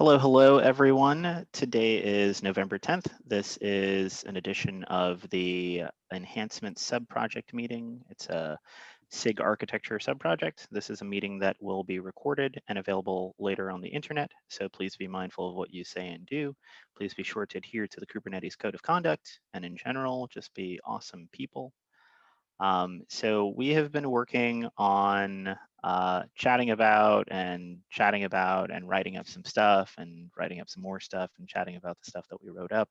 Hello, everyone. Today is November 10th. This is an edition of the Enhancement Subproject meeting. It's a SIG architecture subproject. This is a meeting that will be recorded and available later on the internet, so please be mindful of what you say and do. Please be sure to adhere to the Kubernetes Code of Conduct, and in general, just be awesome people. So we have been working on chatting about and writing up some stuff and writing up some more stuff and chatting about the stuff that we wrote up,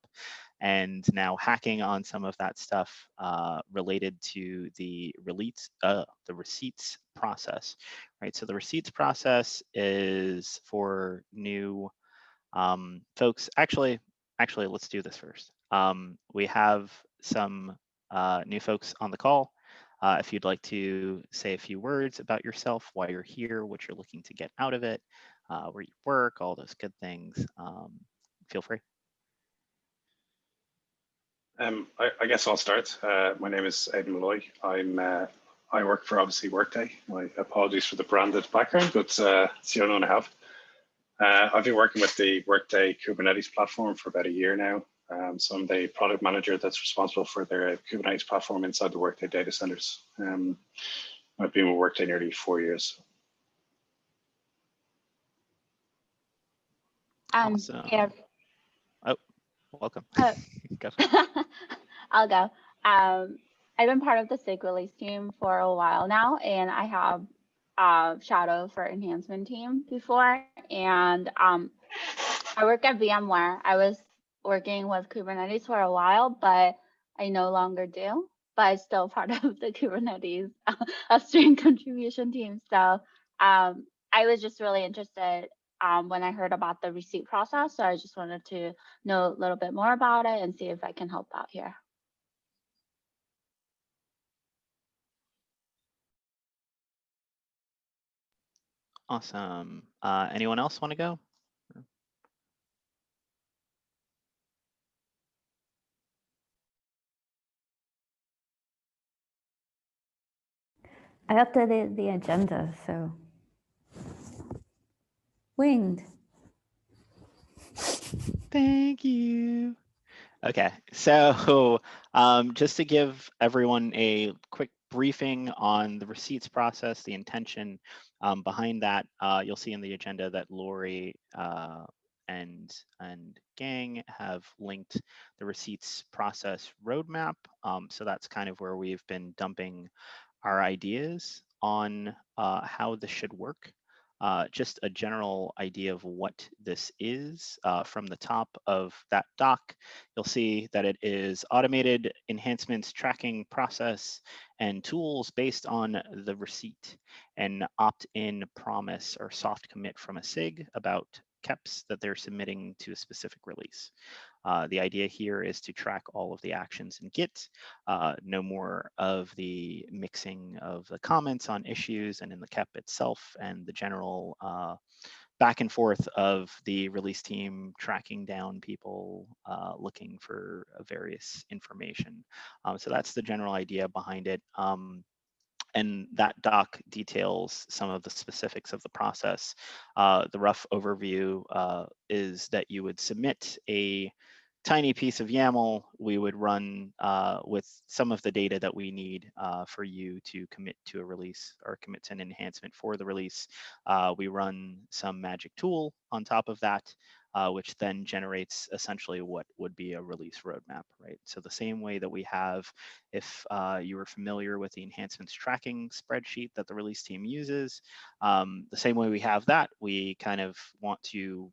and now hacking on some of that stuff related to the receipts process, right? So the receipts process is for new folks. Actually, let's do this first. We have some new folks on the call. If you'd like to say a few words about yourself, why you're here, what you're looking to get out of it, where you work, all those good things, feel free. I guess I'll start. My name is Aidan Malloy. I work for obviously Workday. My apologies for the branded background, but it's the only one I have. I've been working with the Workday Kubernetes platform for about a year now. So I'm the product manager that's responsible for their Kubernetes platform inside the Workday data centers. I've been with Workday nearly 4 years. Awesome. Yeah. Oh, welcome. Go. I'll go. I've been part of the SIG release team for a while now, and I have shadow for enhancement team before, and I work at VMware. I was working with Kubernetes for a while, but I no longer do, but I'm still part of the Kubernetes upstream contribution team. So I was just really interested when I heard about the receipt process. So I just wanted to know a little bit more about it and see if I can help out here. Awesome. Anyone else want to go? I updated the agenda, so winged. Thank you. Okay, so just to give everyone a quick briefing on the receipts process, the intention behind that, you'll see in the agenda that Lori and gang have linked the receipts process roadmap. So that's kind of where we've been dumping our ideas on how this should work. Just a general idea of what this is from the top of that doc. You'll see that it is automated enhancements tracking process and tools based on the receipt and opt-in promise or soft commit from a SIG about KEPs that they're submitting to a specific release. The idea here is to track all of the actions in Git, no more of the mixing of the comments on issues and in the KEP itself, and the general back and forth of the release team tracking down people looking for various information. So that's the general idea behind it. And that doc details some of the specifics of the process. The rough overview is that you would submit a tiny piece of YAML. We would run with some of the data that we need for you to commit to a release or commit to an enhancement for the release. We run some magic tool on top of that, which then generates essentially what would be a release roadmap, right? So the same way that we have, if you were familiar with the enhancements tracking spreadsheet that the release team uses, the same way we have that, we kind of want to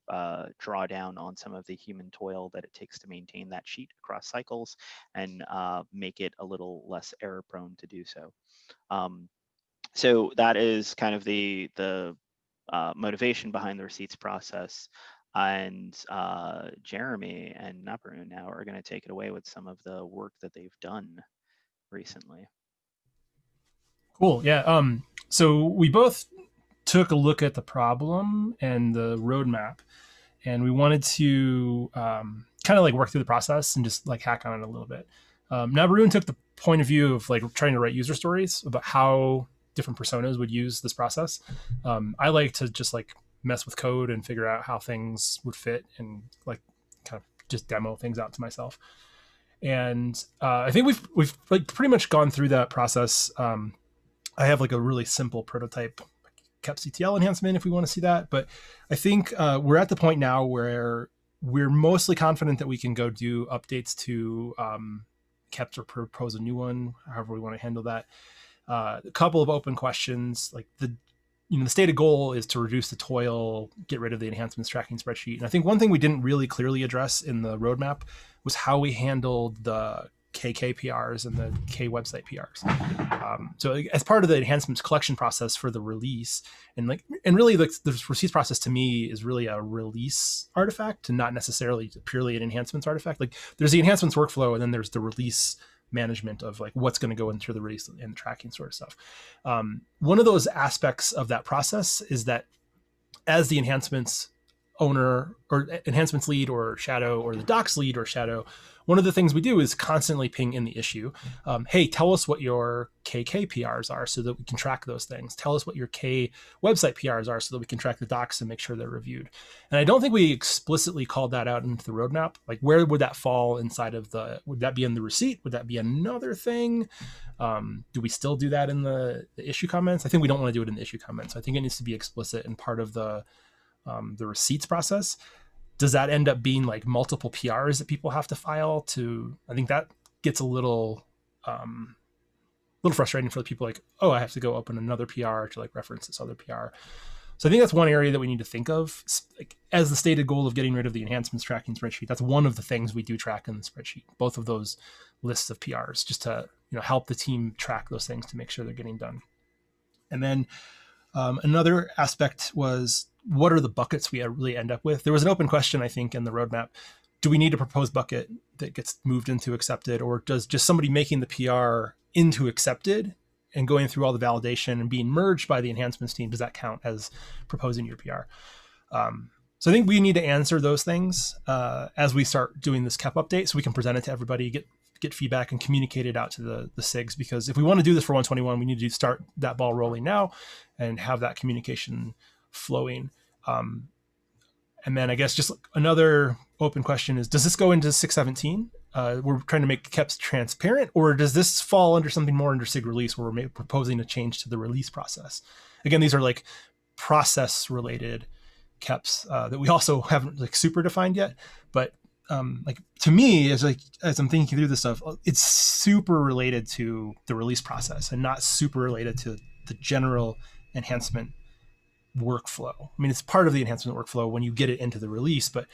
draw down on some of the human toil that it takes to maintain that sheet across cycles and make it a little less error prone to do so. So that is kind of the motivation behind the receipts process. And Jeremy and Naparun now are going to take it away with some of the work that they've done recently. Cool. Yeah. So we both took a look at the problem and the roadmap, and we wanted to kind of like work through the process and just like hack on it a little bit. Naparun took the point of view of like trying to write user stories about how different personas would use this process. I like to just like mess with code and figure out how things would fit and like kind of just demo things out to myself. And I think we've like pretty much gone through that process. I have like a really simple prototype KEP-CTL enhancement if we want to see that. But I think we're at the point now where we're mostly confident that we can go do updates to KEPs or propose a new one, however we want to handle that. A couple of open questions, like the stated goal is to reduce the toil, get rid of the enhancements tracking spreadsheet. And I think one thing we didn't really clearly address in the roadmap was how we handled the KK PRs and the K website PRs. So as part of the enhancements collection process for the release, and really the release process to me is really a release artifact and not necessarily purely an enhancements artifact. Like there's the enhancements workflow and then there's the release management of like what's going to go into the release and tracking sort of stuff. One of those aspects of that process is that as the enhancements owner or enhancements lead or shadow or the docs lead or shadow, one of the things we do is constantly ping in the issue. Hey, tell us what your KK PRs are so that we can track those things. Tell us what your K website PRs are so that we can track the docs and make sure they're reviewed. And I don't think we explicitly called that out into the roadmap. Like where would that fall inside of would that be in the receipt? Would that be another thing? Do we still do that in the issue comments? I think we don't want to do it in the issue comments. I think it needs to be explicit and part of the receipts process. Does that end up being like multiple PRs that people have to file to? I think that gets a little frustrating for the people like, oh, I have to go open another PR to like reference this other PR. So I think that's one area that we need to think of like, as the stated goal of getting rid of the enhancements tracking spreadsheet. That's one of the things we do track in the spreadsheet, both of those lists of PRs, just to help the team track those things to make sure they're getting done. And then another aspect was, what are the buckets we really end up with? There was an open question, I think, in the roadmap. Do we need a proposed bucket that gets moved into accepted, or does just somebody making the PR into accepted and going through all the validation and being merged by the enhancements team, does that count as proposing your PR? So I think we need to answer those things as we start doing this KEP update so we can present it to everybody, get feedback and communicate it out to the SIGs, because if we want to do this for 121, we need to start that ball rolling now and have that communication flowing. And then I guess just another open question is, does this go into 617? We're trying to make KEPs transparent, or does this fall under something more under SIG release where we're proposing a change to the release process? Again, these are like process related KEPs that we also haven't like super defined yet, but like to me, as I'm thinking through this stuff, it's super related to the release process and not super related to the general enhancement workflow. I mean, it's part of the enhancement workflow when you get it into the release, but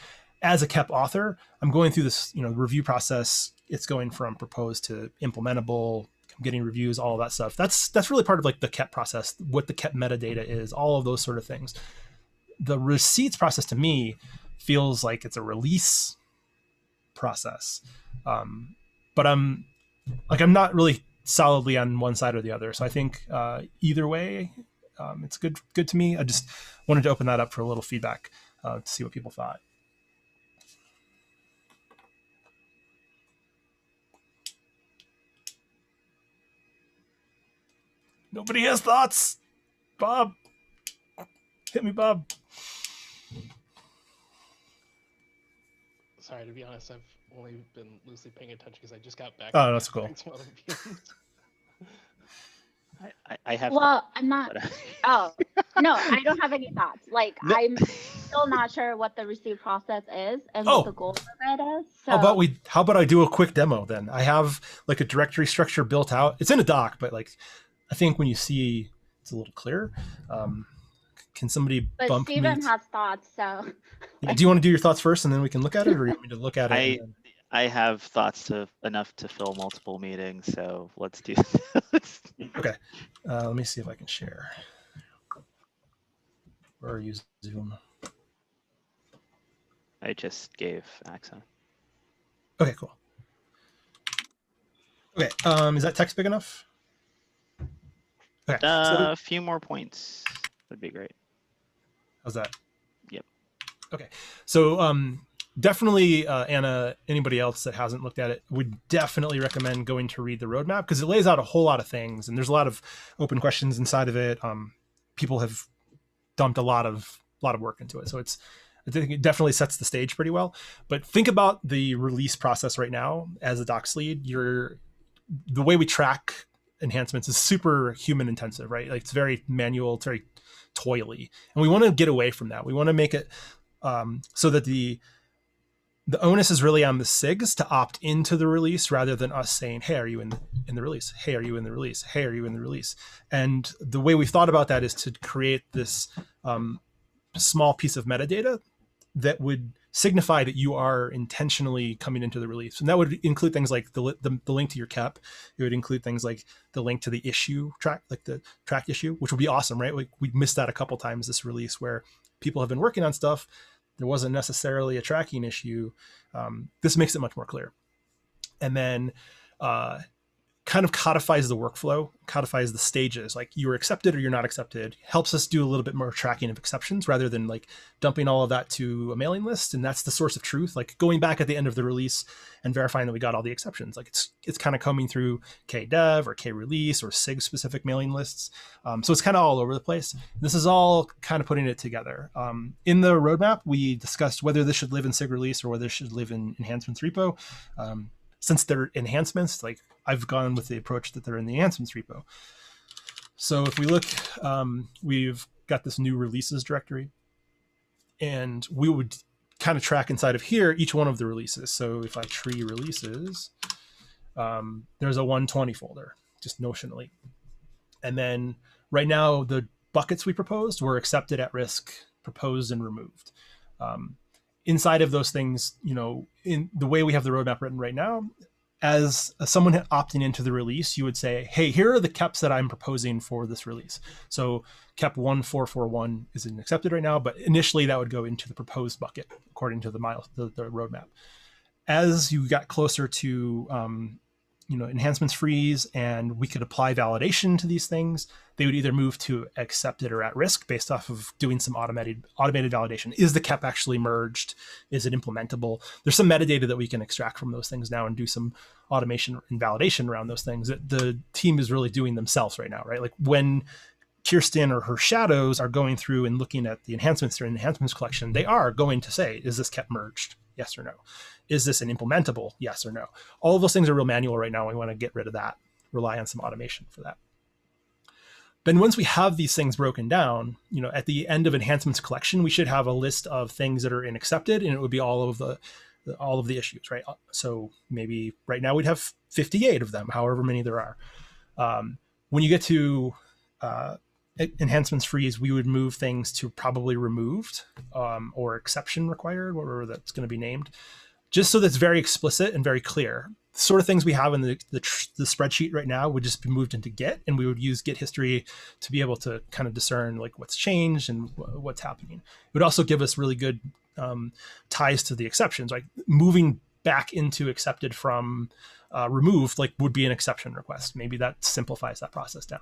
as a KEP author, I'm going through this, review process. It's going from proposed to implementable, getting reviews, all of that stuff. That's really part of like the KEP process, what the KEP metadata is, all of those sort of things. The receipts process to me feels like it's a release process. But I'm not really solidly on one side or the other. So I think either way, it's good to me. I just wanted to open that up for a little feedback to see what people thought. Nobody has thoughts. Bob, hit me, Bob. Sorry, to be honest, I've only been loosely paying attention because I just got back. Oh, that's cool. I have. Well, I'm not. Oh, no, I don't have any thoughts. Like, No. I'm still not sure what the receipt process is and what the goal of it is. So. How about I do a quick demo then? I have like a directory structure built out. It's in a doc, but like, I think when you see, it's a little clearer. Can somebody But bump Steven me? has thoughts, so. Yeah, do you want to do your thoughts first and then we can look at it, or you want me to look at it? I have thoughts enough to fill multiple meetings, so let's do this. Okay, let me see if I can share. Or use Zoom. I just gave access. Okay, cool. Okay, is that text big enough? Okay, A few more points would be great. how's that? Yep. Okay, so definitely, Anna, anybody else that hasn't looked at it, would definitely recommend going to read the roadmap because it lays out a whole lot of things and there's a lot of open questions inside of it. People have dumped a lot of lot of work into it. So I think it definitely sets the stage pretty well. But think about the release process right now as a docs lead. The way we track enhancements is super human intensive, right? Like it's very manual, it's very toily, and we want to get away from that. We want to make it so that the onus is really on the SIGs to opt into the release rather than us saying, hey, are you in the release? Hey, are you in the release? Hey, are you in the release? And the way we thought about that is to create this small piece of metadata that would signify that you are intentionally coming into the release. And that would include things like the link to your KEP. It would include things like the link to the issue track, like the track issue, which would be awesome, right? Like we missed that a couple times this release where people have been working on stuff. There wasn't necessarily a tracking issue. This makes it much more clear. And then kind of codifies the workflow, codifies the stages, like you're accepted or you're not accepted, helps us do a little bit more tracking of exceptions rather than like dumping all of that to a mailing list. And that's the source of truth, like going back at the end of the release and verifying that we got all the exceptions. Like it's kind of coming through KDev or KRelease or SIG specific mailing lists. So it's kind of all over the place. This is all kind of putting it together. In the roadmap, we discussed whether this should live in SIG release or whether it should live in enhancements repo. Since they're enhancements, like I've gone with the approach that they're in the enhancements repo. So if we look, we've got this new releases directory, and we would kind of track inside of here each one of the releases. So if I tree releases, there's a 120 folder, just notionally. And then right now, the buckets we proposed were accepted, at risk, proposed, and removed. Inside of those things, in the way we have the roadmap written right now, as someone opting into the release, you would say, hey, here are the KEPs that I'm proposing for this release. So KEP 1441 isn't accepted right now, but initially that would go into the proposed bucket according to the roadmap. As you got closer to enhancements freeze and we could apply validation to these things, they would either move to accepted or at risk based off of doing some automated validation. Is the KEP actually merged? Is it implementable? There's some metadata that we can extract from those things now and do some automation and validation around those things that the team is really doing themselves right now, right? Like when Kirsten or her shadows are going through and looking at the enhancements or enhancements collection, they are going to say, is this KEP merged? Yes or no? Is this an implementable? Yes or no? All of those things are real manual right now. We want to get rid of that, rely on some automation for that. Then once we have these things broken down, at the end of enhancements collection, we should have a list of things that are in accepted, and it would be all of the issues, right? So maybe right now we'd have 58 of them, however many there are. When you get to enhancements freeze, we would move things to probably removed or exception required, whatever that's going to be named, just so that's very explicit and very clear. The sort of things we have in the spreadsheet right now would just be moved into Git, and we would use Git history to be able to kind of discern like what's changed and what's happening. It would also give us really good ties to the exceptions, like moving back into accepted from removed, like would be an exception request. Maybe that simplifies that process down.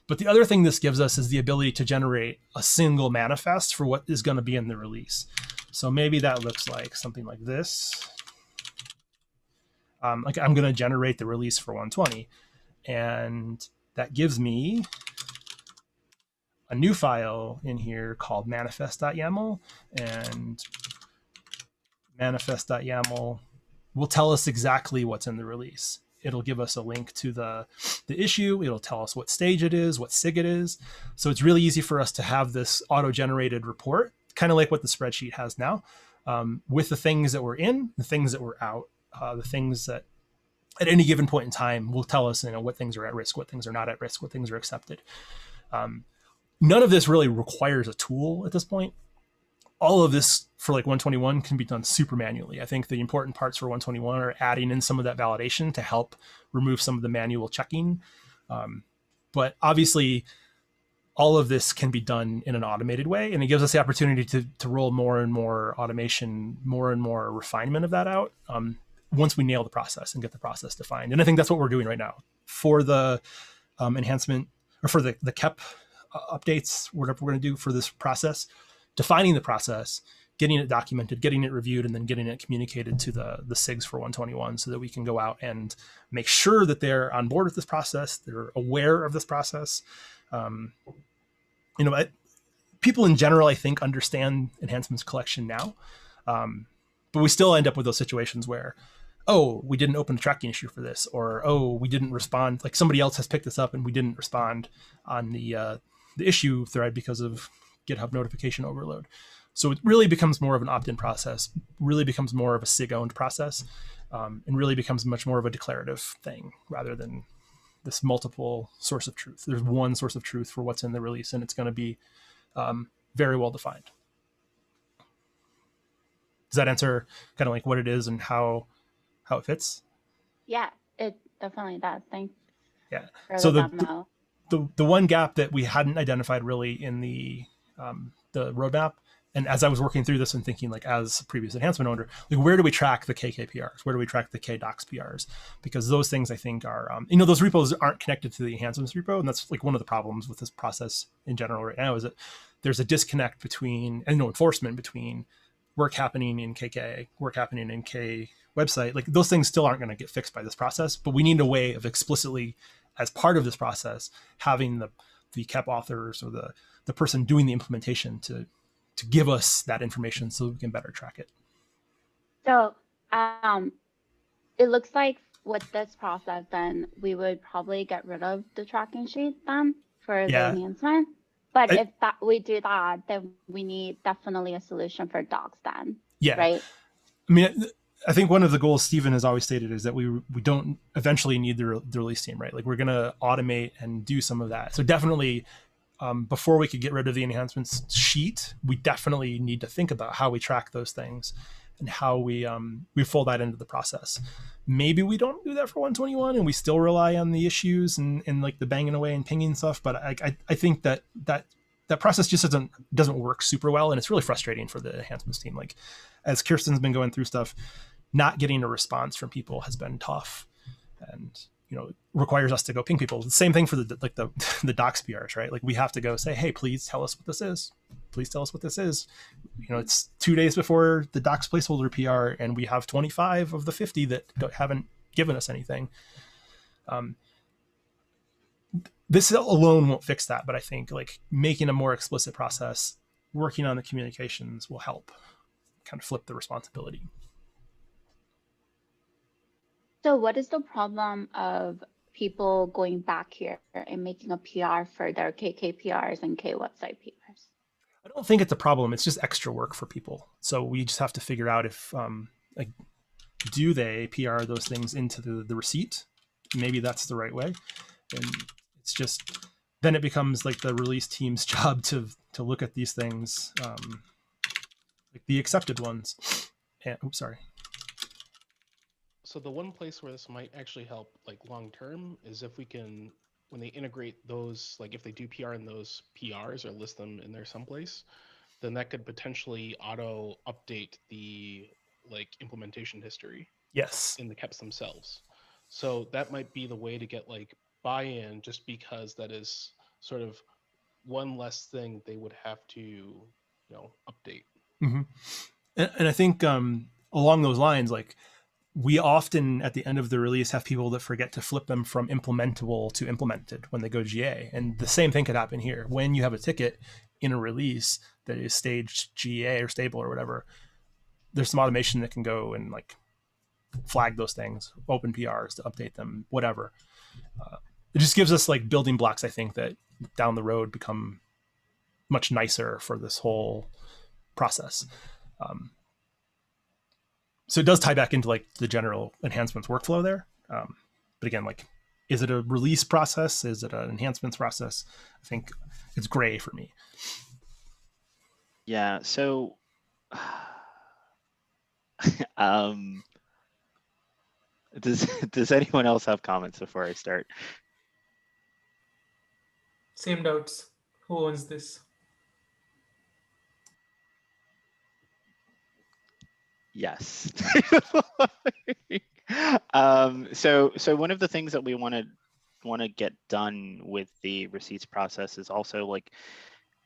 But the other thing this gives us is the ability to generate a single manifest for what is going to be in the release. So maybe that looks like something like this. Like I'm going to generate the release for 120, and that gives me a new file in here called manifest.yaml, and manifest.yaml will tell us exactly what's in the release. It'll give us a link to the issue. It'll tell us what stage it is, what SIG it is. So it's really easy for us to have this auto-generated report, kind of like what the spreadsheet has now, with the things that were in, the things that were out, the things that at any given point in time will tell us, what things are at risk, what things are not at risk, what things are accepted. None of this really requires a tool at this point. All of this for like 121 can be done super manually. I think the important parts for 121 are adding in some of that validation to help remove some of the manual checking. But obviously, all of this can be done in an automated way, and it gives us the opportunity to roll more and more automation, more and more refinement of that out once we nail the process and get the process defined. And I think that's what we're doing right now for the enhancement, or for the KEP updates, whatever we're going to do for this process. Defining the process, getting it documented, getting it reviewed, and then getting it communicated to the SIGs for 121 so that we can go out and make sure that they're on board with this process, they're aware of this process. people in general, I think, understand enhancements collection now. But we still end up with those situations where, oh, we didn't open a tracking issue for this, or oh, we didn't respond. Like somebody else has picked this up and we didn't respond on the issue thread because of GitHub notification overload. So it really becomes more of an opt-in process, really becomes more of a SIG-owned process, and really becomes much more of a declarative thing rather than this multiple source of truth. There's one source of truth for what's in the release, and it's going to be very well defined. Does that answer kind of like what it is and how it fits? Yeah, it definitely does. Thanks. Yeah. For So the demo. the one gap that we hadn't identified really in the roadmap, and as I was working through this and thinking like as a previous enhancement owner, like where do we track the KKPRs? Where do we track the KDocs PRs? Because those things I think are, those repos aren't connected to the enhancements repo. And that's like one of the problems with this process in general right now is that there's a disconnect between, and no enforcement between work happening in KK, work happening in K website. Like those things still aren't going to get fixed by this process, but we need a way of explicitly, as part of this process, having the KEP authors or the person doing the implementation to give us that information so we can better track it. So it looks like with this process, then we would probably get rid of the tracking sheet then for the enhancement. But if we do that, then we need definitely a solution for docs then. Yeah. Right. I mean, I think one of the goals Stephen has always stated is that we don't eventually need the release team, right? Like we're going to automate and do some of that. So definitely before we could get rid of the enhancements sheet, we definitely need to think about how we track those things and how we fold that into the process. Maybe we don't do that for 121 and we still rely on the issues and like the banging away and pinging stuff. But I think that process just doesn't work super well. And it's really frustrating for the enhancements team. Like as Kirsten's been going through stuff, not getting a response from people has been tough and, requires us to go ping people. The same thing for the docs PRs, right? Like we have to go say, hey, please tell us what this is. Please tell us what this is. It's 2 days before the docs placeholder PR and we have 25 of the 50 that haven't given us anything. This alone won't fix that, but I think like making a more explicit process, working on the communications will help kind of flip the responsibility. So what is the problem of people going back here and making a PR for their KK PRs and K website PRs? I don't think it's a problem. It's just extra work for people. So we just have to figure out if, do they PR those things into the receipt? Maybe that's the right way. And it's just, then it becomes like the release team's job to look at these things, like the accepted ones. And, oops, sorry. So the one place where this might actually help like long term is if we can, when they integrate those, like if they do PR in those PRs or list them in there someplace, then that could potentially auto update the like implementation history. Yes. In the KEPs themselves. So that might be the way to get like buy-in, just because that is sort of one less thing they would have to, update. Mm-hmm. And I think along those lines, like we often at the end of the release have people that forget to flip them from implementable to implemented when they go GA. And the same thing could happen here. When you have a ticket in a release that is staged GA or stable or whatever, there's some automation that can go and like flag those things, open PRs to update them, whatever. It just gives us like building blocks, I think, that down the road become much nicer for this whole process. So it does tie back into like the general enhancements workflow there. But again, like, is it a release process? Is it an enhancements process? I think it's gray for me. Yeah, so does anyone else have comments before I start? Same doubts. Who owns this? Yes. So one of the things that we want to get done with the receipts process is also like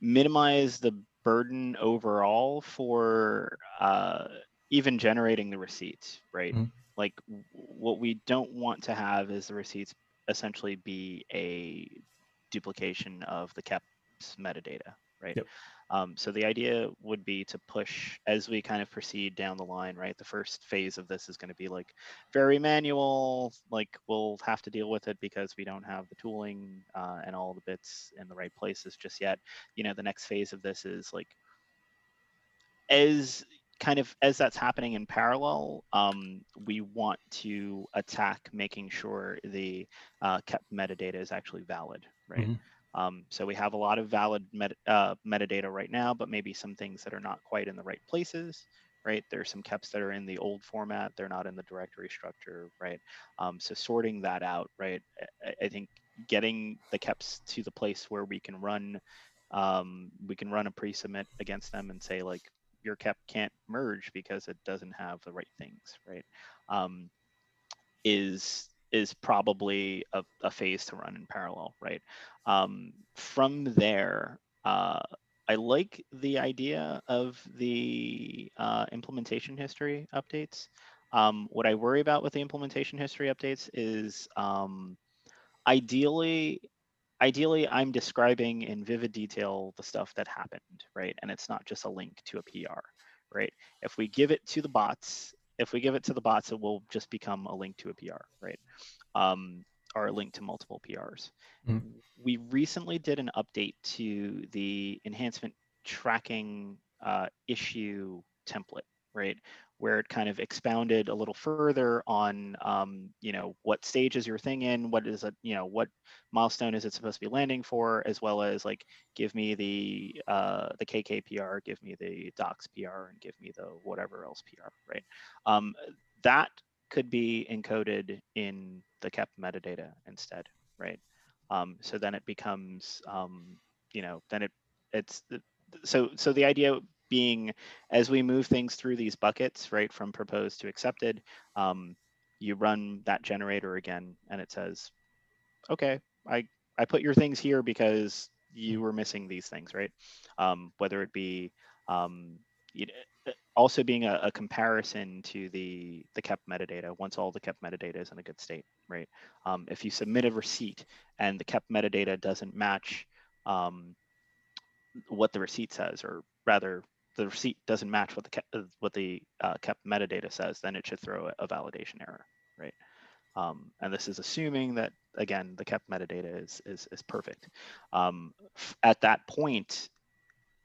minimize the burden overall for even generating the receipts, right? Mm-hmm. Like what we don't want to have is the receipts essentially be a duplication of the KEP's metadata, right? Yep. So the idea would be to push as we kind of proceed down the line, right? The first phase of this is going to be like very manual, like we'll have to deal with it because we don't have the tooling and all the bits in the right places just yet. The next phase of this is like as that's happening in parallel, we want to attack making sure the kept metadata is actually valid, right? So we have a lot of valid metadata right now, but maybe some things that are not quite in the right places, right? There's some keps that are in the old format, they're not in the directory structure, right? So sorting that out, right? I think getting the keps to the place where we can run a pre-submit against them and say like, your kep can't merge because it doesn't have the right things, right? Is probably a phase to run in parallel, right? From there, I like the idea of the implementation history updates. What I worry about with the implementation history updates is ideally I'm describing in vivid detail the stuff that happened, right? And it's not just a link to a PR, right? If we give it to the bots, it will just become a link to a PR, right? Or a link to multiple PRs. We recently did an update to the enhancement tracking issue template, right? Where it kind of expounded a little further on, what stage is your thing in, what is it, what milestone is it supposed to be landing for, as well as like, give me the KKPR, give me the docs PR, and give me the whatever else PR, right? That could be encoded in the kept metadata instead, right? So then it becomes, so the idea being, as we move things through these buckets, right, from proposed to accepted, you run that generator again, and it says, okay, I put your things here because you were missing these things, right? Whether it be also being a comparison to the kept metadata once all the kept metadata is in a good state, right? If you submit a receipt and the kept metadata doesn't match what the receipt says, or rather the receipt doesn't match what the kept metadata says, then it should throw a validation error, right? And this is assuming that, again, the kept metadata is perfect. At that point,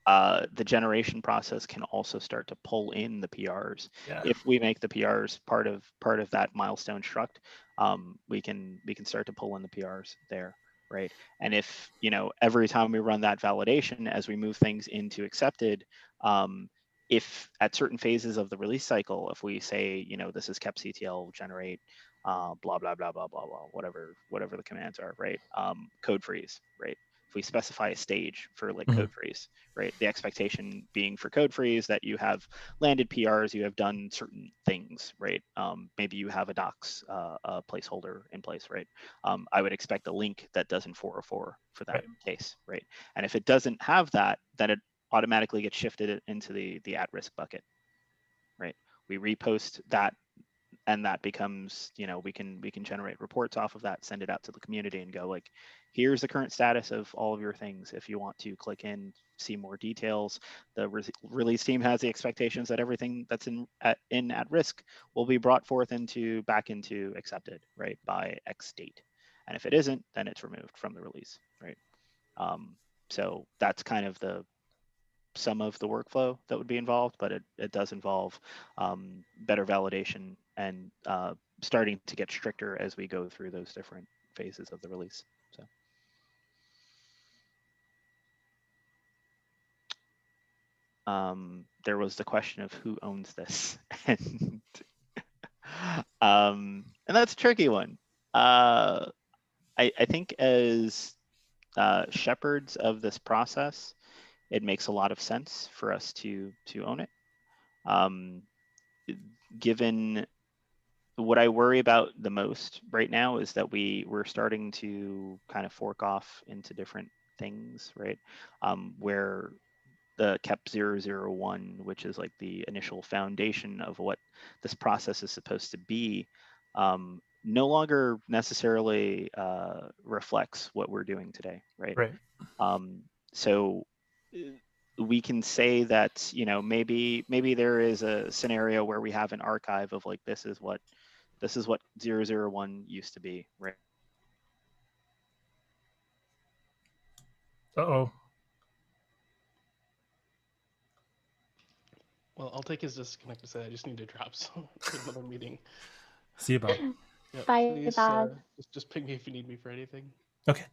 the generation process can also start to pull in the PRs. Yeah. If we make the PRs part of that milestone struct, we can start to pull in the PRs there, right? And if every time we run that validation, as we move things into accepted, if at certain phases of the release cycle, if we say this is kept CTL generate blah blah blah blah blah blah, whatever the commands are, right? Code freeze, right? If we specify a stage for like code freeze, right? The expectation being for code freeze that you have landed PRs, you have done certain things, right? Maybe you have a docs placeholder in place, right? I would expect a link that does in 404 for that case, right? And if it doesn't have that, then it automatically gets shifted into the at-risk bucket, right? We repost that, and that becomes, we can generate reports off of that, send it out to the community, and go like, here's the current status of all of your things. If you want to click in, see more details, the release team has the expectations that everything that's in at risk will be brought forth back into accepted, right, by X date. And if it isn't, then it's removed from the release, right? So that's kind of some of the workflow that would be involved, but it does involve better validation and starting to get stricter as we go through those different phases of the release. So. There was the question of who owns this, and that's a tricky one. I think as shepherds of this process, it makes a lot of sense for us to own it. Given what I worry about the most right now is that we're starting to kind of fork off into different things, right? Where the KEP 001, which is like the initial foundation of what this process is supposed to be, no longer necessarily reflects what we're doing today, right? Right. So we can say that, you know, maybe there is a scenario where we have an archive of like, this is what 001 used to be, right? Uh-oh. Well, I'll take his disconnect to say I just need to drop some another meeting. See you, Bob. Yeah, Bye, please Bob. just ping me if you need me for anything. Okay.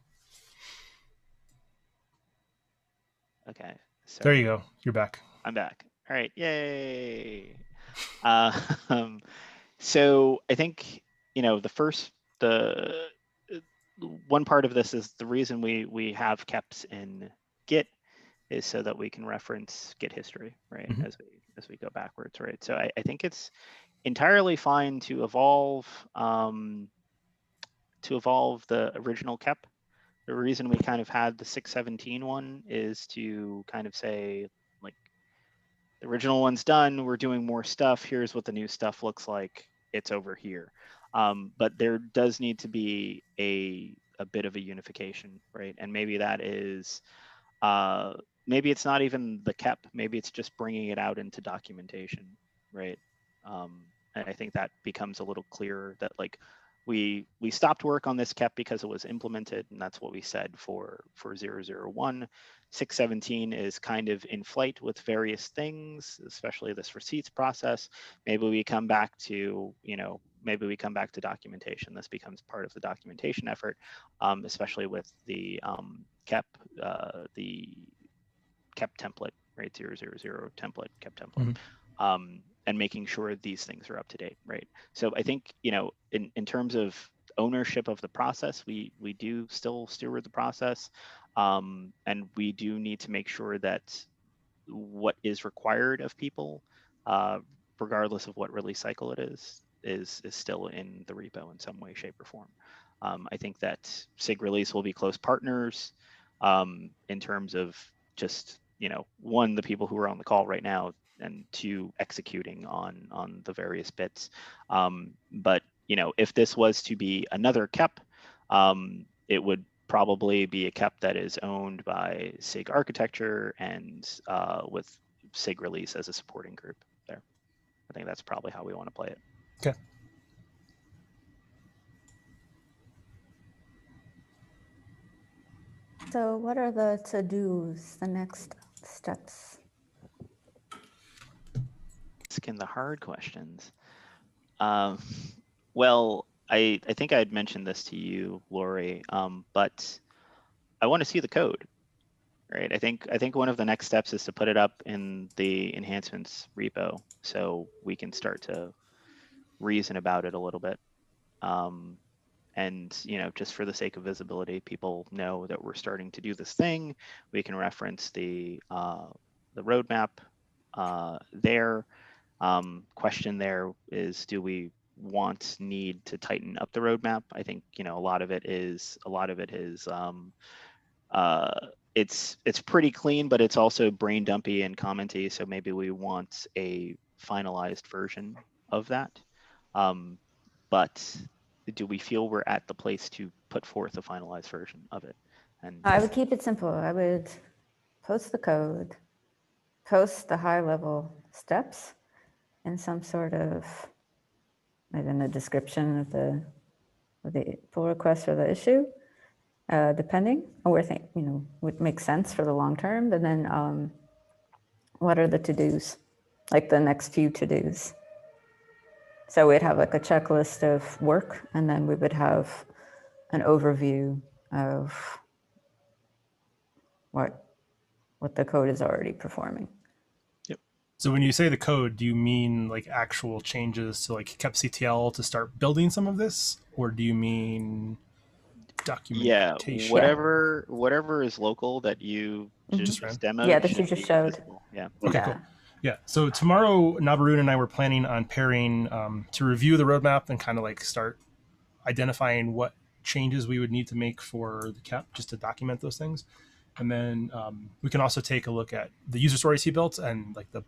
Okay. So There you go. You're back. I'm back. All right. Yay. So I think, you know, the one part of this is the reason we have keps in Git is so that we can reference Git history, right? Mhm. As we go backwards, right? So I think it's entirely fine to evolve the original kep. The reason we kind of had the 617 one is to kind of say, like, the original one's done, we're doing more stuff, here's what the new stuff looks like, it's over here. But there does need to be a bit of a unification, right? And maybe that is, maybe it's not even the kep, maybe it's just bringing it out into documentation, right? And I think that becomes a little clearer that, like, we stopped work on this kep because it was implemented, and that's what we said for 001. 617 is kind of in flight with various things, especially this receipts process. Maybe we come back to, you know, maybe we come back to documentation. This becomes part of the documentation effort, especially with the kep template, right? 000 template, kep template. And making sure these things are up to date, right? So I think, you know, in terms of ownership of the process, we do still steward the process, and we do need to make sure that what is required of people, regardless of what release cycle it is still in the repo in some way, shape, or form. I think that SIG release will be close partners in terms of just, you know, one, the people who are on the call right now, and two, executing on the various bits. But, you know, if this was to be another kep, it would probably be a kep that is owned by SIG architecture and with SIG release as a supporting group there. I think that's probably how we want to play it. Okay. So what are the to-dos, the next steps? Asking the hard questions. Well, I think I had mentioned this to you, Lori, but I want to see the code, right? I think one of the next steps is to put it up in the enhancements repo so we can start to reason about it a little bit. And, you know, just for the sake of visibility, people know that we're starting to do this thing. We can reference the roadmap there. Question there is, do we need to tighten up the roadmap? I think, you know, a lot of it is it's pretty clean, but it's also brain dumpy and commenty. So maybe we want a finalized version of that. But do we feel we're at the place to put forth a finalized version of it? And I would keep it simple. I would post the code, post the high level steps in some sort of, maybe in the description of the pull request or the issue, depending on where things, you know, would make sense for the long term. And then what are the to-dos, like the next few to-dos? So we'd have like a checklist of work, and then we would have an overview of what the code is already performing. So when you say the code, do you mean like actual changes to like kepctl to start building some of this, or do you mean documentation? whatever is local that you just demoed. Yeah, that you just showed. Visible. Yeah. Okay, cool. Yeah. So tomorrow, Navarun and I were planning on pairing to review the roadmap and kind of like start identifying what changes we would need to make for the kep, just to document those things. And then we can also take a look at the user stories he built and like the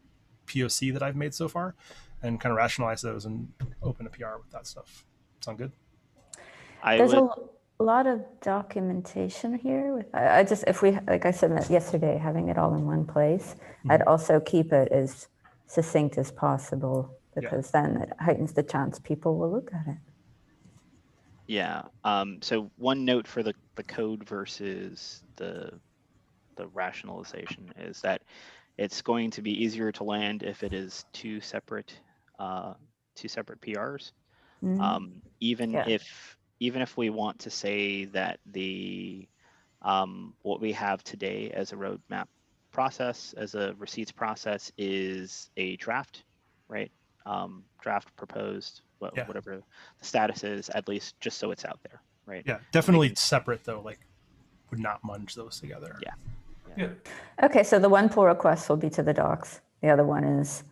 POC that I've made so far, and kind of rationalize those and open a PR with that stuff. Sound good? a lot of documentation here. I just, if we, like I said yesterday, having it all in one place, I'd also keep it as succinct as possible, because then it heightens the chance people will look at it. Yeah. So one note for the code versus the rationalization is that it's going to be easier to land if it is two separate PRs. Even Yeah. if we want to say that the what we have today as a roadmap process, as a receipts process, is a draft, right? Draft proposed, whatever the status is, at least just so it's out there, right? Yeah, definitely separate though. Like, would not munge those together. Yeah. Okay, so the one pull request will be to the docs. The other one is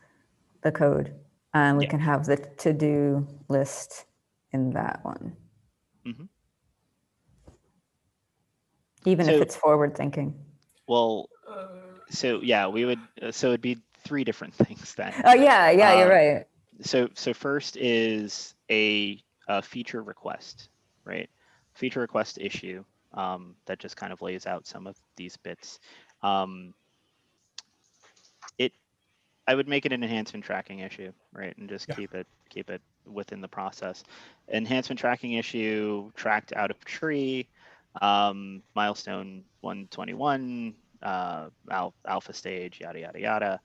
the code. And we can have the to-do list in that one. Even if it's forward thinking. Well, so yeah, we would, so it'd be three different things then. Oh yeah, you're right. So first is a feature request, right? Feature request issue that just kind of lays out some of these bits. I would make it an enhancement tracking issue, right? And just keep it within the process. Enhancement tracking issue tracked out of tree, milestone 121, alpha stage, yada yada yada.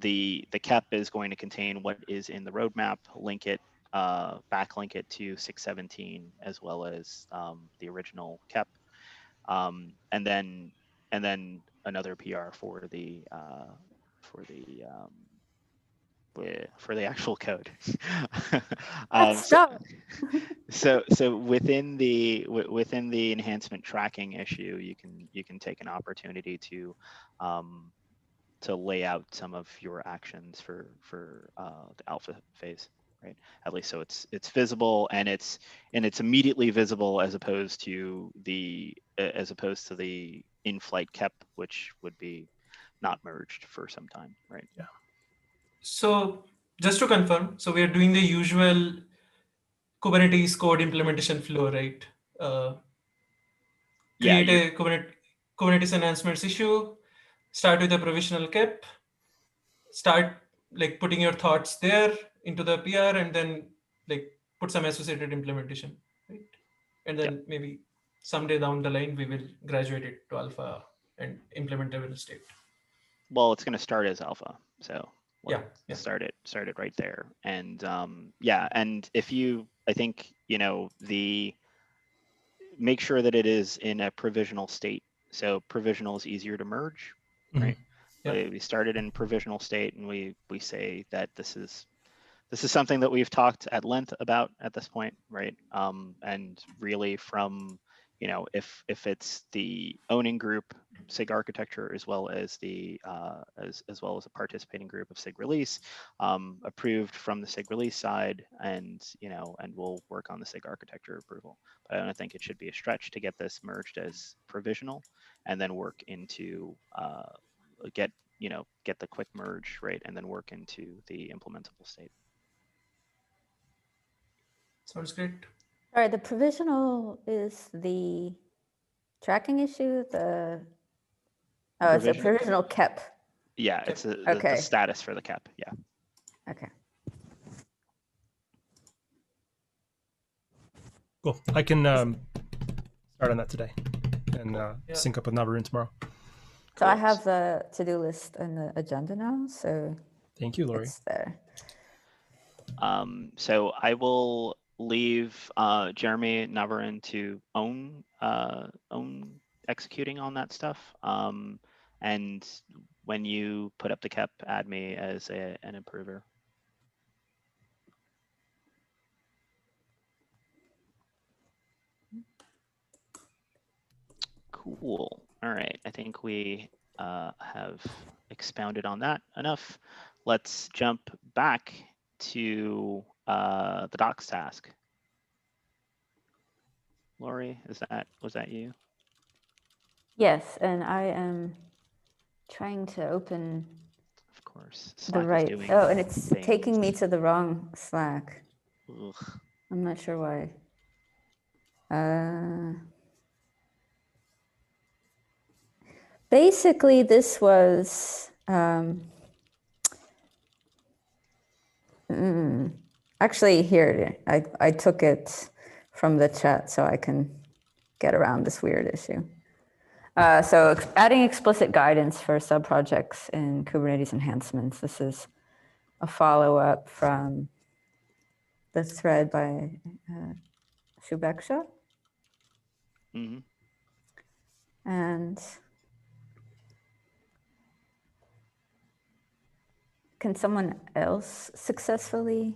The KEP is going to contain what is in the roadmap, link it, backlink it to 617 as well as the original KEP, and then another PR for the actual code. So within the enhancement tracking issue, you can take an opportunity to lay out some of your actions for the alpha phase, right? At least so it's visible and it's immediately visible, as opposed to the in-flight KEP, which would be not merged for some time, right? Yeah. So just to confirm, so we are doing the usual Kubernetes code implementation flow, right? Create a Kubernetes enhancements issue, start with a provisional KEP, start like putting your thoughts there into the PR, and then like put some associated implementation, right? And then maybe someday down the line, we will graduate it to alpha and implementable state. Well, it's going to start as alpha, so start it right there. And and if you, I think, make sure that it is in a provisional state. So provisional is easier to merge, right? We started in provisional state, and we say that this is something that we've talked at length about at this point, right? And really, from if it's the owning group, SIG architecture, as well as the as well as a participating group of SIG release, approved from the SIG release side, and and we'll work on the SIG architecture approval. But I don't think it should be a stretch to get this merged as provisional, and then work into get the quick merge, right, and then work into the implementable state. Sounds great. All right, the provisional is the tracking issue. It's a provisional KEP. Yeah, it's the status for the KEP. Yeah. Okay. Cool. I can start on that today and sync up with Navarun tomorrow. So I have the to-do list and the agenda now. So thank you, Lori. It's there. So I will leave Jeremy Navarun to own executing on that stuff. And when you put up the KEP, add me as an improver. Cool. All right. I think we have expounded on that enough. Let's jump back to the docs task. Lori, was that you? Yes, and I am trying to open. Of course. Slack the right. And it's taking me to the wrong Slack. Ugh. I'm not sure why. Basically, this was actually here. I took it from the chat so I can get around this weird issue. So adding explicit guidance for subprojects in Kubernetes enhancements. This is a follow-up from the thread by Shubeksha. Mm-hmm. And can someone else successfully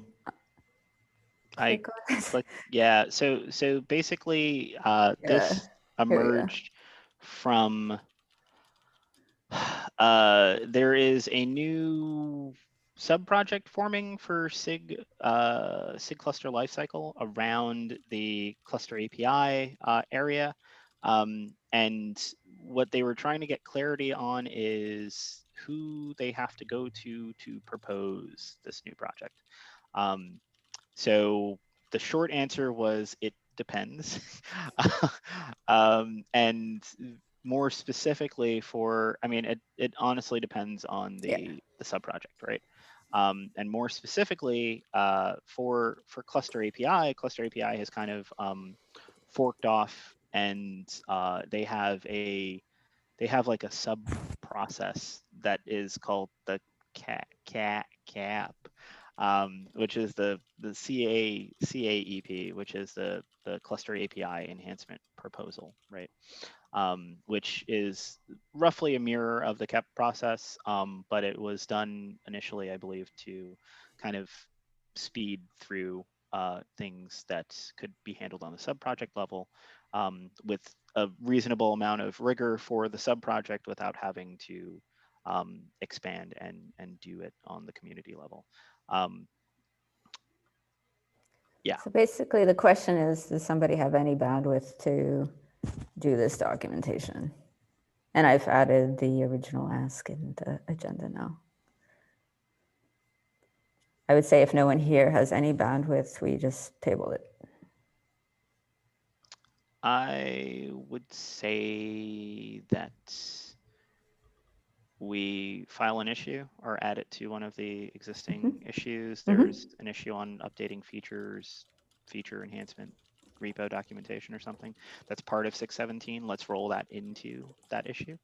click on it? Click, yeah. So basically, Yeah, this here we go. emerged from there is a new sub-project forming for SIG SIG cluster lifecycle around the cluster API area. And what they were trying to get clarity on is who they have to go to propose this new project. So the short answer was it depends. And more specifically for, I mean, it honestly depends on the subproject, right? And more specifically for Cluster API has kind of forked off, and they have like a sub process that is called the CAP, which is the CAEP, which is the cluster API enhancement proposal, right? Which is roughly a mirror of the CAP process, but it was done initially, I believe, to kind of speed through things that could be handled on the sub-project level with a reasonable amount of rigor for the sub-project without having to expand and do it on the community level. Yeah. So basically the question is, does somebody have any bandwidth to do this documentation? And I've added the original ask in the agenda now. I would say if no one here has any bandwidth, we just table it. I would say that we file an issue or add it to one of the existing issues. There's an issue on updating features, feature enhancement, repo documentation or something. That's part of 617. Let's roll that into that issue.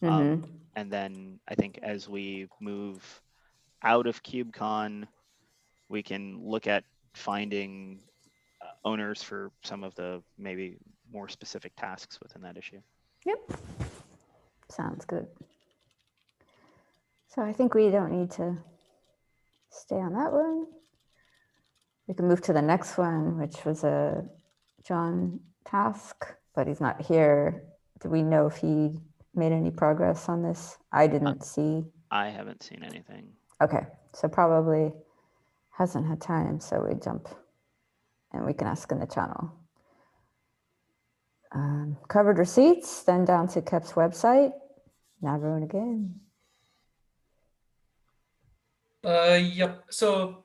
And then I think as we move out of KubeCon, we can look at finding owners for some of the maybe more specific tasks within that issue. Yep. Sounds good. So I think we don't need to stay on that one. We can move to the next one, which was a John task, but he's not here. Do we know if he made any progress on this? I didn't see. I haven't seen anything. Okay, so probably hasn't had time, so we jump and we can ask in the channel. Covered receipts, then down to KEP's website. Now everyone again. Yep. So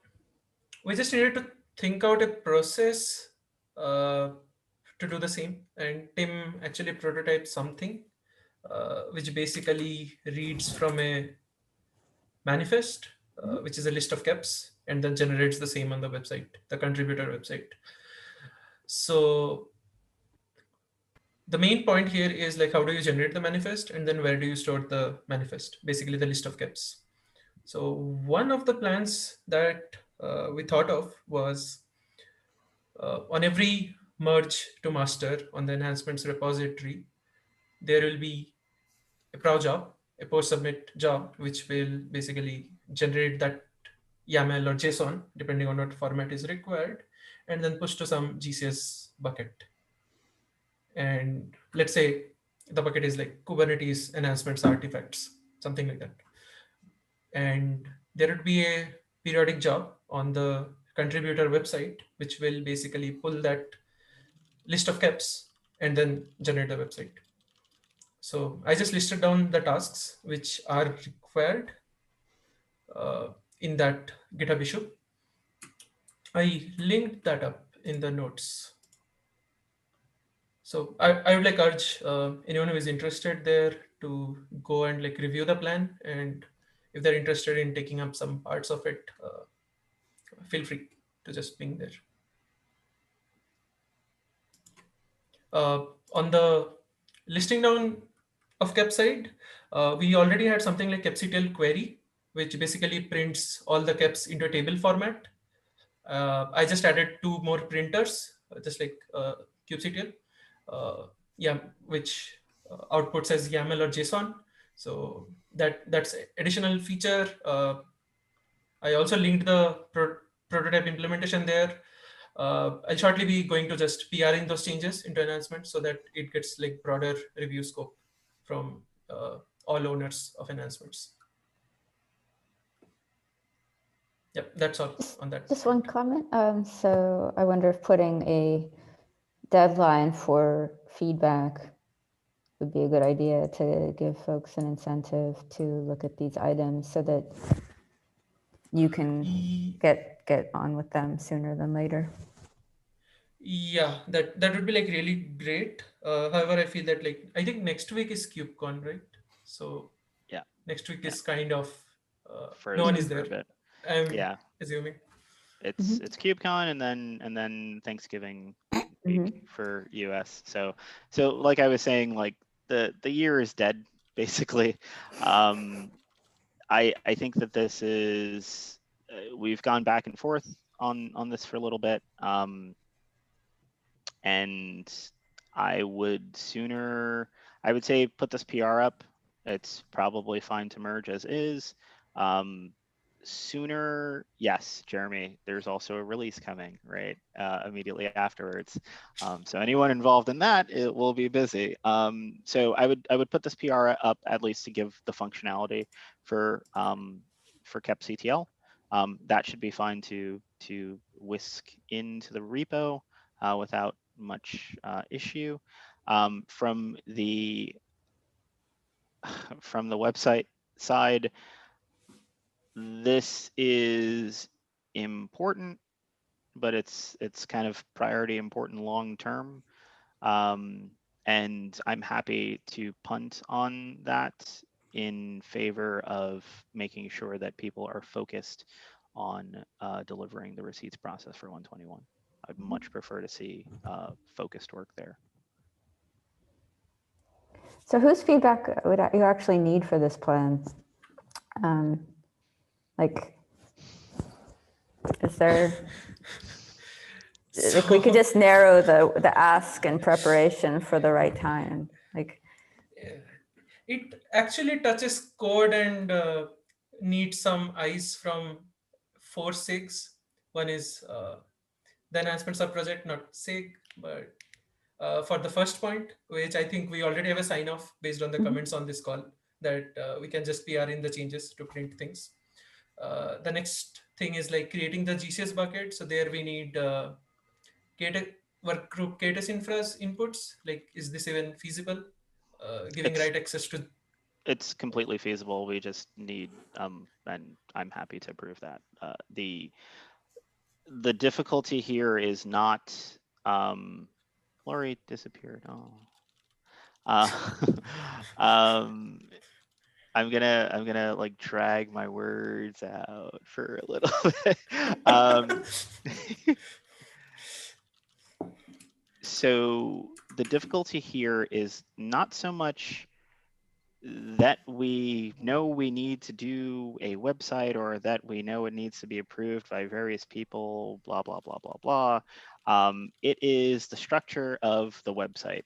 we just needed to think out a process to do the same. And Tim actually prototyped something which basically reads from a manifest, which is a list of KEPs, and then generates the same on the website, the contributor website. So the main point here is like, how do you generate the manifest, and then where do you store the manifest, basically the list of KEPs. So one of the plans that we thought of was on every merge to master on the enhancements repository, there will be a prow job, a post submit job, which will basically generate that YAML or JSON, depending on what format is required, and then push to some GCS bucket. And let's say the bucket is like Kubernetes enhancements artifacts, something like that. And there would be a periodic job on the contributor website, which will basically pull that list of KEPs and then generate the website. So I just listed down the tasks which are required in that GitHub issue. I linked that up in the notes. So I would like urge anyone who is interested there to go and like review the plan, and if they're interested in taking up some parts of it, feel free to just ping there. On the listing down of kep side, we already had something like kepctl query, which basically prints all the keps into a table format. I just added two more printers, just like kubectl, yeah, which outputs as YAML or JSON. So that's additional feature. I also linked the prototype implementation there. I'll shortly be going to just PRing those changes into enhancements so that it gets like broader review scope from all owners of enhancements. Yep, that's all on that. Just one comment. So I wonder if putting a deadline for feedback would be a good idea to give folks an incentive to look at these items so that you can get on with them sooner than later. Yeah, that would be like really great. However, I feel that like I think next week is KubeCon, right? So Yeah. next week Yeah. is kind of no Frozen one is for there. a bit. I'm Yeah. assuming. It's KubeCon and then Thanksgiving week for US. So like I was saying, like the year is dead basically. I think that this is we've gone back and forth on this for a little bit, and I would say put this PR up. It's probably fine to merge as is. Sooner, yes, Jeremy, there's also a release coming, right? Immediately afterwards. So anyone involved in that, it will be busy. So I would put this PR up at least to give the functionality for kepctl. That should be fine to whisk into the repo without much issue. From the website side, this is important, but it's kind of priority important long term. And I'm happy to punt on that in favor of making sure that people are focused on delivering the receipts process for 121. I'd much prefer to see focused work there. So whose feedback would you actually need for this plan? Like, is there, like we could just narrow the ask and preparation for the right time. Like, it actually touches code and needs some eyes from 4 SIGs. One is the enhancement subproject, not SIG, but for the first point, which I think we already have a sign off based on the comments on this call, that we can just PR in the changes to print things. The next thing is like creating the GCS bucket. So there we need work group KTS infra's inputs. Like, is this even feasible? Giving right access to. It's completely feasible. We just need, and I'm happy to prove that. The difficulty here is not, Lori disappeared. Oh. I'm gonna like drag my words out for a little bit. So the difficulty here is not so much that we know we need to do a website or that we know it needs to be approved by various people, blah, blah, blah, blah, blah. It is the structure of the website.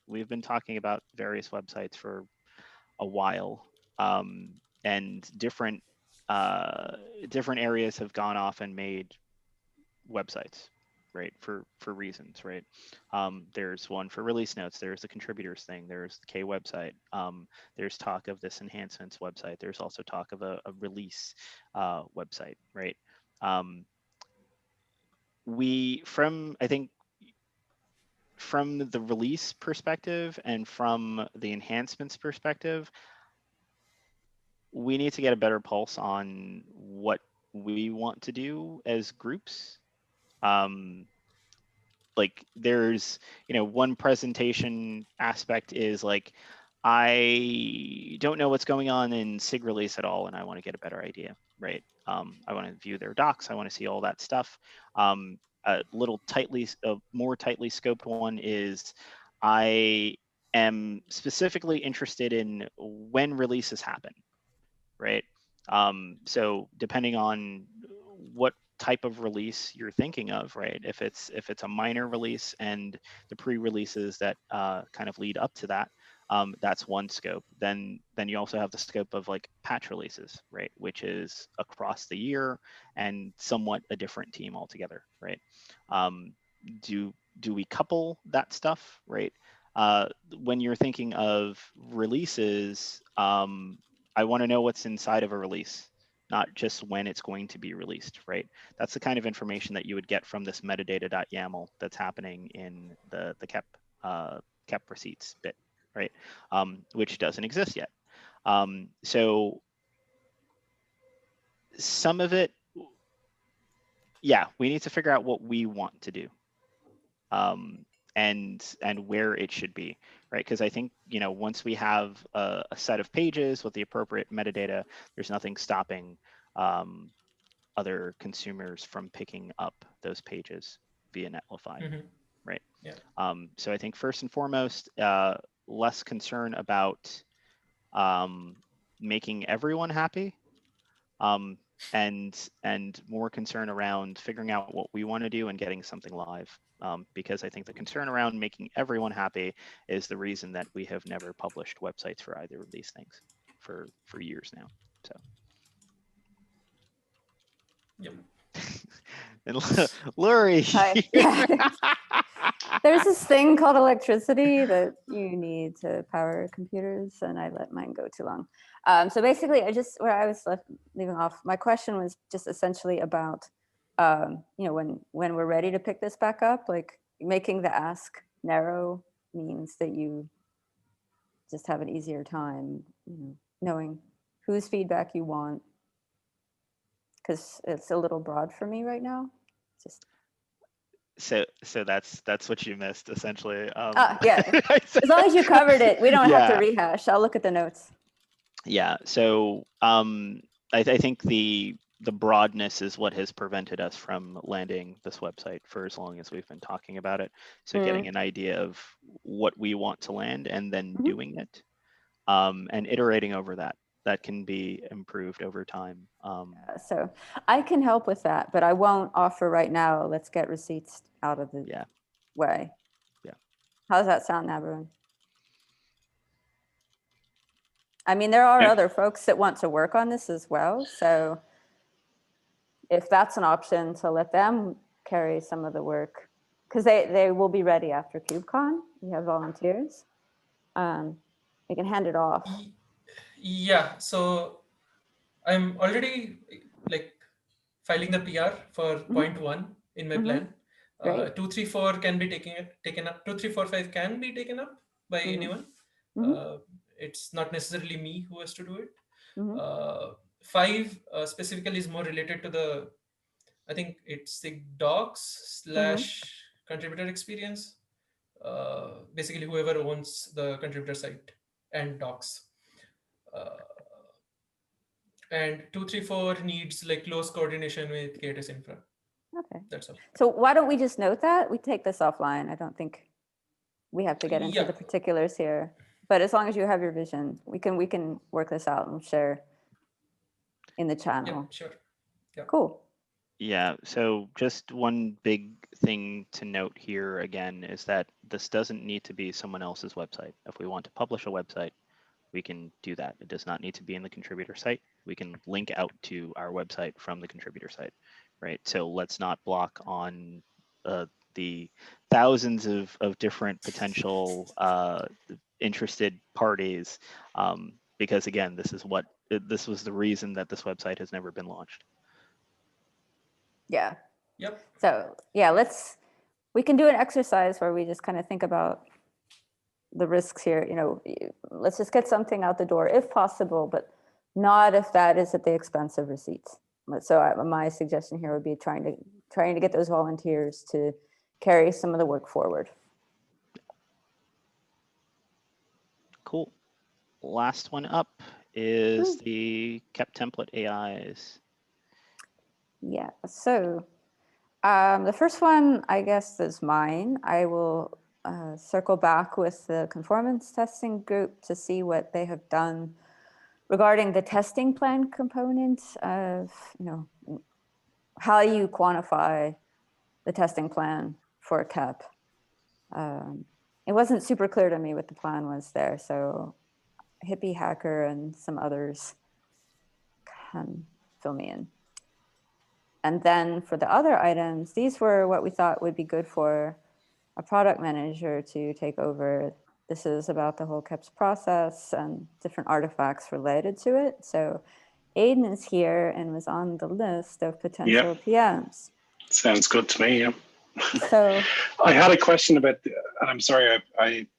We've been talking about various websites for a while, and different areas have gone off and made websites, right, for reasons, right? There's one for release notes, there's the contributors thing, there's the K website, there's talk of this enhancements website, there's also talk of a release website, right? I think from the release perspective and from the enhancements perspective, we need to get a better pulse on what we want to do as groups. like there's, one presentation aspect is like, I don't know what's going on in SIG release at all, and I want to get a better idea, right? I want to view their docs. I want to see all that stuff. A more tightly scoped one is, I am specifically interested in when releases happen, right? So depending on what type of release you're thinking of, right? If it's a minor release and the pre-releases that kind of lead up to that, that's one scope. Then you also have the scope of like patch releases, right? Which is across the year and somewhat a different team altogether, right? Do we couple that stuff, right? When you're thinking of releases, I want to know what's inside of a release, not just when it's going to be released, right? That's the kind of information that you would get from this metadata.yaml that's happening in the KEP receipts bit, right? Which doesn't exist yet. So some of it, yeah, we need to figure out what we want to do. And where it should be, right? Because I think, once we have a set of pages with the appropriate metadata, there's nothing stopping other consumers from picking up those pages via Netlify, right? Yeah. So I think first and foremost, less concern about making everyone happy, and more concern around figuring out what we want to do and getting something live. Because I think the concern around making everyone happy is the reason that we have never published websites for either of these things for years now. So. Yep. And Lori, There's this thing called electricity that you need to power computers, and I let mine go too long. So basically, where I was leaving off, my question was just essentially about, when we're ready to pick this back up, like making the ask narrow means that you just have an easier time, knowing whose feedback you want, because it's a little broad for me right now. Just so that's what you missed essentially. Yeah. As long as you covered it, we don't have to rehash. I'll look at the notes. Yeah. So I think the broadness is what has prevented us from landing this website for as long as we've been talking about it. So getting an idea of what we want to land and then doing it, and iterating over that can be improved over time. So I can help with that, but I won't offer right now. Let's get receipts out of the way. Yeah. How does that sound, everyone? I mean, there are other folks that want to work on this as well. So if that's an option, to let them carry some of the work, because they will be ready after KubeCon. We have volunteers. We can hand it off. Yeah, so I'm already like filing the PR for point 1 in my plan. 2, 3, 4 can be taken up. 2, 3, 4, 5 can be taken up by anyone. It's not necessarily me who has to do it. 5 specifically is more related to I think it's the docs / contributor experience. Basically, whoever owns the contributor site and docs. And 2, 3, 4 needs like close coordination with KTS infra. Okay. That's all. So why don't we just note that? We take this offline. I don't think we have to get into the particulars here. But as long as you have your vision, we can work this out and share in the channel. Yeah, sure. Yeah. Cool. Yeah, so just one big thing to note here again is that this doesn't need to be someone else's website. If we want to publish a website, we can do that. It does not need to be in the contributor site. We can link out to our website from the contributor site, right? So let's not block on the thousands of different potential interested parties, because again, this was the reason that this website has never been launched. Yeah. Yep. So yeah, we can do an exercise where we just kind of think about the risks here. Let's just get something out the door if possible, but not if that is at the expense of receipts. So my suggestion here would be trying to get those volunteers to carry some of the work forward. Cool. Last one up is the kept template AIs. Yeah, so the first one, I guess, is mine. I will circle back with the conformance testing group to see what they have done regarding the testing plan component of, how you quantify the testing plan for a KEP. It wasn't super clear to me what the plan was there, so Hippie Hacker and some others can fill me in. And then for the other items, these were what we thought would be good for a product manager to take over. This is about the whole KEPS process and different artifacts related to it. So Aiden is here and was on the list of potential PMs. Sounds good to me, yeah. So I had a question about, and I'm sorry,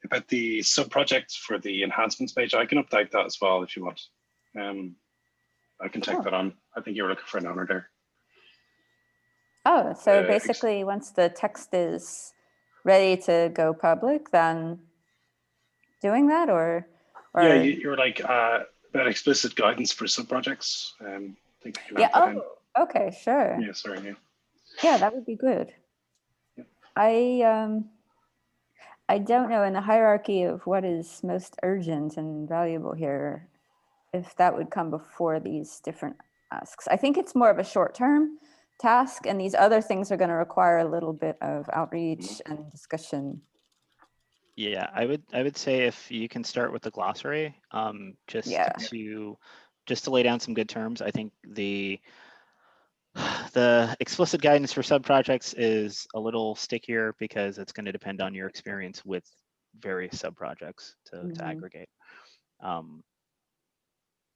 about the sub-project for the enhancements page. I can update that as well if you want. I can take that on. I think you were looking for an owner there. Oh, so basically once the text is ready to go public, then doing that or yeah, you're like about explicit guidance for sub-projects. I think I can add that in. Okay, sure. Yeah, sorry, yeah. Yeah, that would be good. Yeah. I don't know in the hierarchy of what is most urgent and valuable here, if that would come before these different asks. I think it's more of a short-term task, and these other things are going to require a little bit of outreach and discussion. Yeah, I would say if you can start with the glossary, just to lay down some good terms. I think the explicit guidance for sub-projects is a little stickier because it's going to depend on your experience with various sub-projects to aggregate.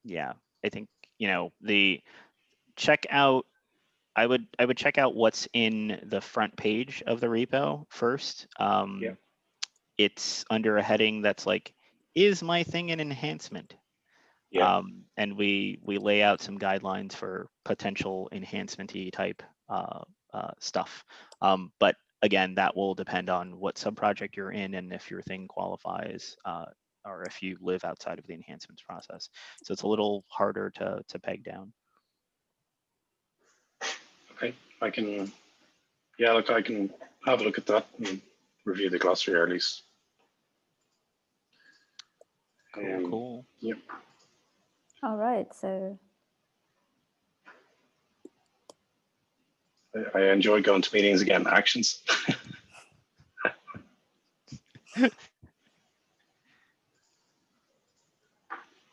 Yeah, I think, the checkout, I would check out what's in the front page of the repo first. It's under a heading that's like, is my thing an enhancement? And we lay out some guidelines for potential enhancement-y type stuff. But again, that will depend on what sub-project you're in and if your thing qualifies or if you live outside of the enhancements process. So it's a little harder to peg down. Okay, I can have a look at that and review the glossary or at least. Cool. Yep. All right, so. I enjoy going to meetings again, actions.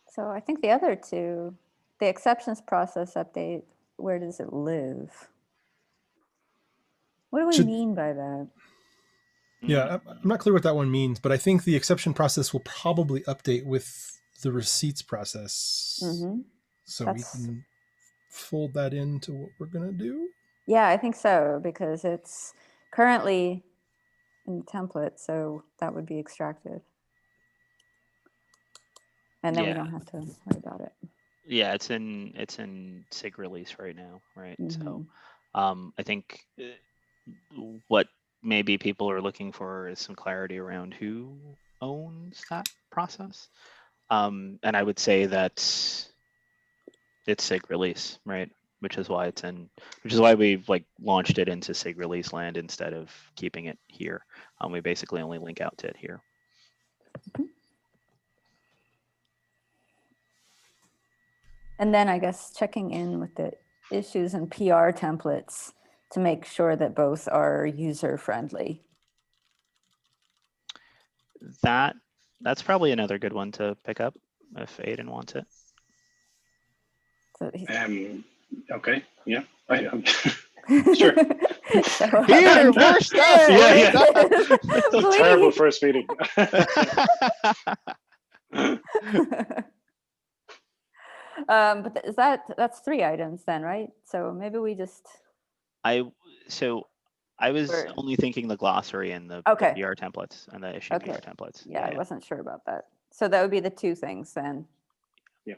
So I think the other two, the exceptions process update, where does it live? What do we mean by that? Yeah, I'm not clear what that one means, but I think the exception process will probably update with the receipts process. So we can fold that into what we're going to do. Yeah, I think so, because it's currently in the template, so that would be extracted. And then we don't have to worry about it. Yeah, it's in SIG release right now, right? So I think what maybe people are looking for is some clarity around who owns that process. And I would say that it's SIG release, right? Which is why we've like launched it into SIG release land instead of keeping it here. We basically only link out to it here. And then I guess checking in with the issues and PR templates to make sure that both are user friendly. That's probably another good one to pick up if Aiden wants it. So okay, yeah, sure. Here, more stuff. Yeah. It's a terrible first meeting. But that's 3 items then, right? So maybe we just. I was only thinking the glossary and the PR templates and the issue PR templates. Yeah, I wasn't sure about that. So that would be the 2 things then. Yeah.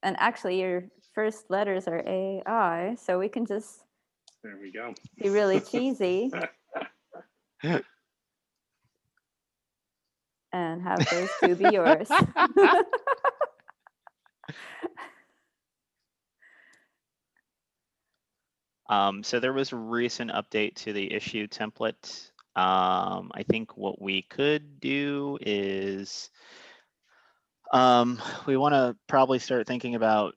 And actually, your first letters are AI, so we can just. There we go. Be really cheesy. And have those two be yours. So there was a recent update to the issue template. I think what we could do is we want to probably start thinking about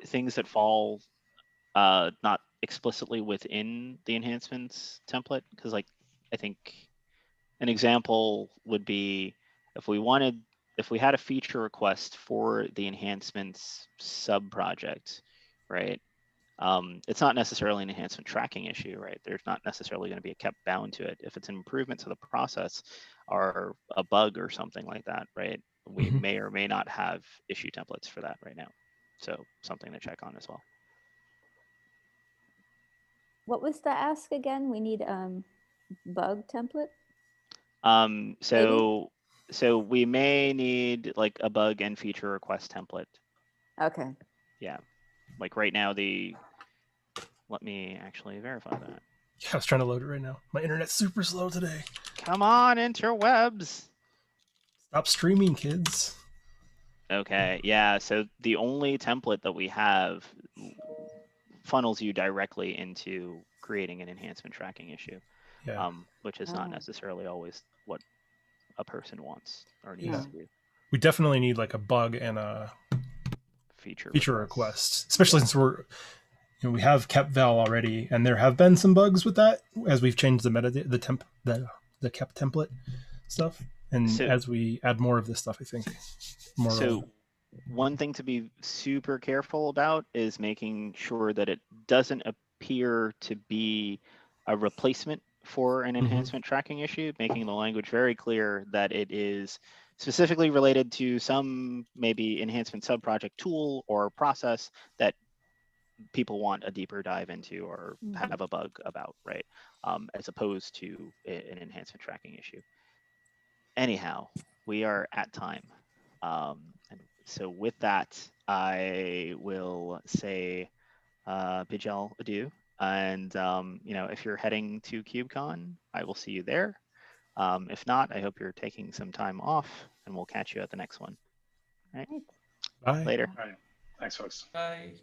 things that fall not explicitly within the enhancements template, because like I think an example would be if we had a feature request for the enhancements sub project, right? It's not necessarily an enhancement tracking issue, right? There's not necessarily going to be a kept bound to it. If it's an improvement to the process or a bug or something like that, right? We may or may not have issue templates for that right now. So something to check on as well. What was the ask again? We need bug template. So we may need like a bug and feature request template. Okay. Yeah, like right now let me actually verify that. Yeah, I was trying to load it right now. My internet's super slow today. Come on, interwebs. Stop streaming, kids. Okay, yeah, so the only template that we have funnels you directly into creating an enhancement tracking issue, Yeah. which is not necessarily always what a person wants or needs Yeah. to do. We definitely need like a bug and a feature request, especially since we have kept val already, and there have been some bugs with that as we've changed the metadata, the kept template stuff, and as we add more of this stuff, I think more. So one thing to be super careful about is making sure that it doesn't appear to be a replacement for an enhancement tracking issue, making the language very clear that it is specifically related to some maybe enhancement subproject tool or process that people want a deeper dive into or have a bug about, right? As opposed to an enhancement tracking issue. Anyhow, we are at time. And so with that, I will say bid y'all adieu. And if you're heading to KubeCon, I will see you there. If not, I hope you're taking some time off, and we'll catch you at the next one. All right. Bye. Later. All right. Thanks, folks. Bye.